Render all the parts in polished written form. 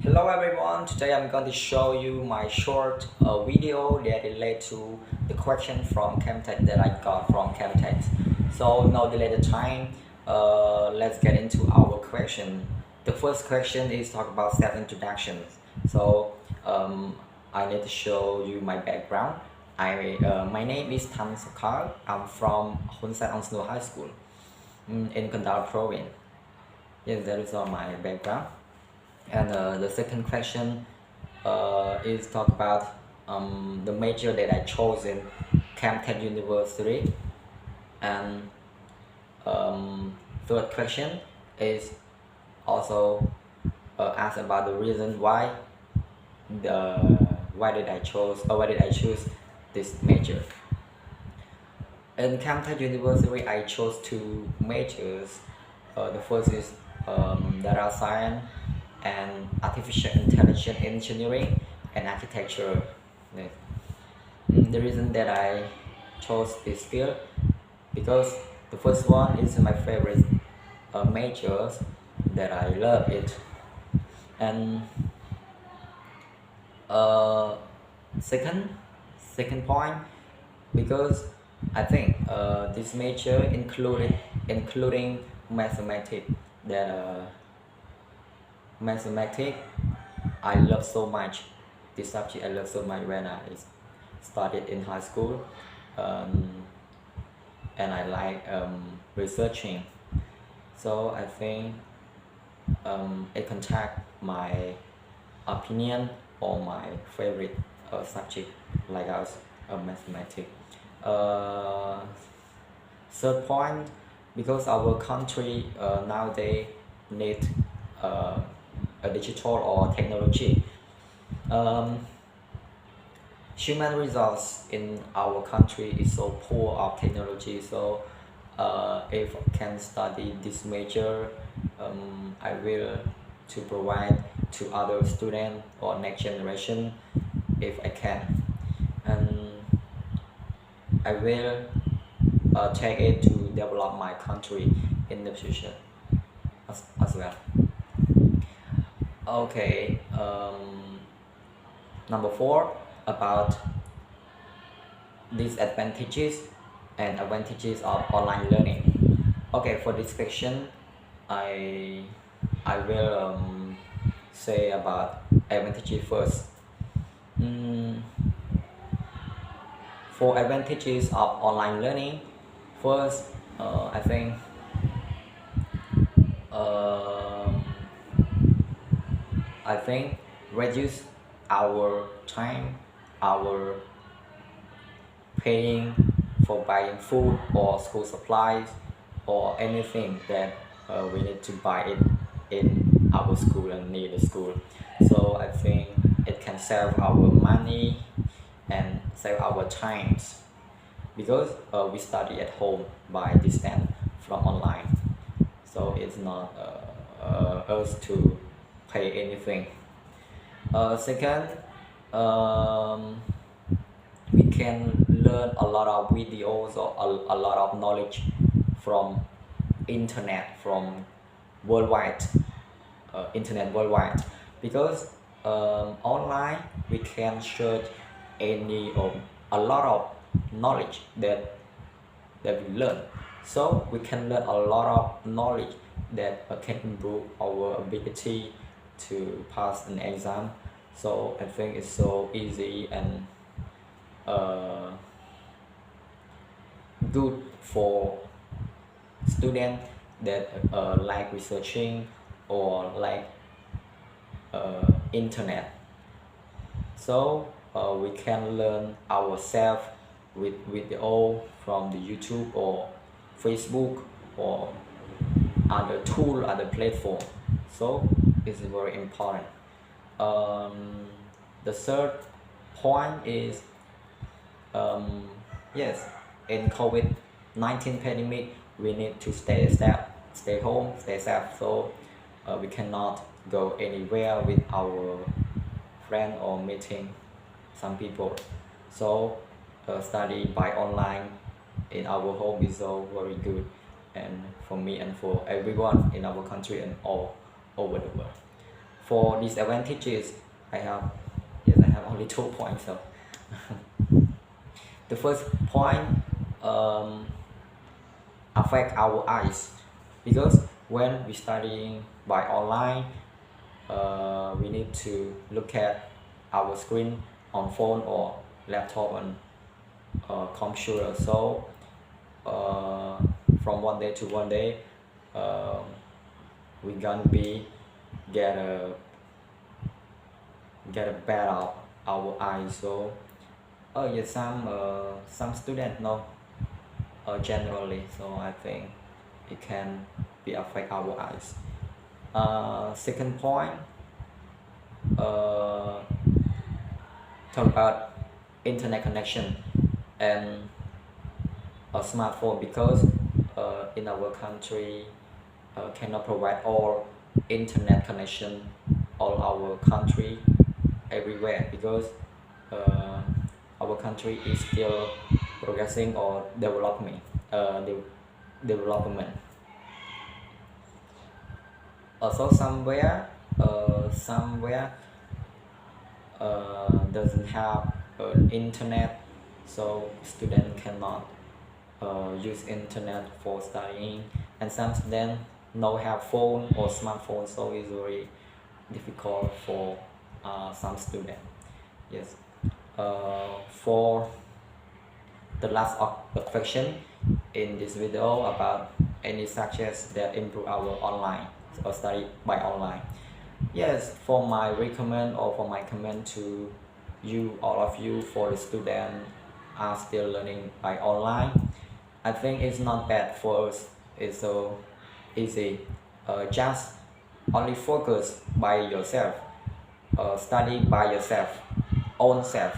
Hello everyone, today I'm going to show you my short video that relates to the question from CamTech that I got from CamTech. So no delay the time, let's get into our question. The first question is talk about self-introduction. So I need to show you my background. My name is Tan Sakar. I'm from Hunsan Onsno High School in Kandahar province. Yes, that is all my background. And the second question is talk about the major that I chose in CamTech University. And third question is also ask about the reason the why did I choose this major. In CamTech University, I chose two majors. The first is data science and artificial intelligence engineering and architecture. Yes. The reason that I chose this field because the first one is my favorite majors that I love it, and uh, second second point because I think this major including mathematics that mathematics I love so much. This subject I love so much when I started in high school, um, and I like researching. So I think it contact my opinion on my favorite subject like us mathematics. Uh, Third point, because our country nowadays need a digital or technology. Um, Human resource in our country is so poor of technology. So if I can study this major, I will to provide to other student or next generation if I can, and I will take it to develop my country in the future as well. Okay, number four about disadvantages and advantages of online learning. Okay, for this question, I I will say about advantages first. Mm, for advantages of online learning, first, I think um, I think reduce our time, our paying for buying food or school supplies or anything that we need to buy it in our school and near the school. So I think it can save our money and save our times because we study at home by distance from online. So it's not us to pay anything. Second, um, we can learn a lot of videos or a lot of knowledge from internet from worldwide internet worldwide because online we can search any or a lot of knowledge that we learn, so we can learn a lot of knowledge that can improve our ability to pass an exam. So I think it's so easy and uh, good for students that like researching or like internet. So we can learn ourselves with video from the YouTube or Facebook or other tool, other platform. So it's very important. um, the third point is yes, in COVID-19 pandemic we need to stay safe, stay home, stay safe. So we cannot go anywhere with our friend or meeting some people. So study by online in our home is so very good, and for me and for everyone in our country and all over the world. for disadvantages, I have yes, I have only 2 points. So the first point, um, affect our eyes, because when we studying by online, we need to look at our screen on phone or laptop and computer. So from one day to one day, um, we gonna be get a bad of our eyes. So yeah, some students know generally. So I think it can be affect our eyes. Second point, uh, talk about internet connection and a smartphone, because in our country cannot provide all internet connection all our country everywhere, because uh, our country is still progressing or development. Also somewhere doesn't have internet, so student cannot use internet for studying, and some students no have phone or smartphone, so it's very difficult for some students. Yes. For the last question in this video about any subjects that improve our online or study by online. Yes, for my recommend or for my comment to you, all of you, for the student are still learning by online, I think it's not bad for us. It's so easy. Just only focus by yourself, study by yourself, own self.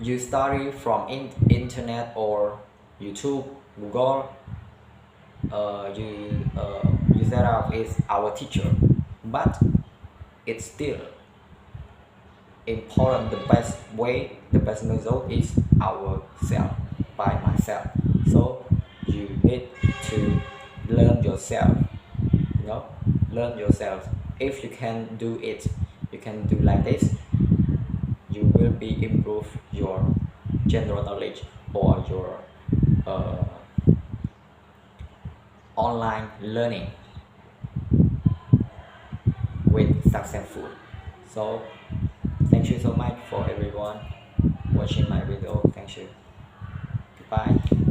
You study from internet or YouTube, Google. You set up is our teacher, but it's still important. The best method is ourself, by myself. So you need to learn yourself. Learn yourself. If you can do it, you can do like this. You will be improve your general knowledge or your online learning with successful. So thank you so much for everyone watching my video. Thank you. Goodbye.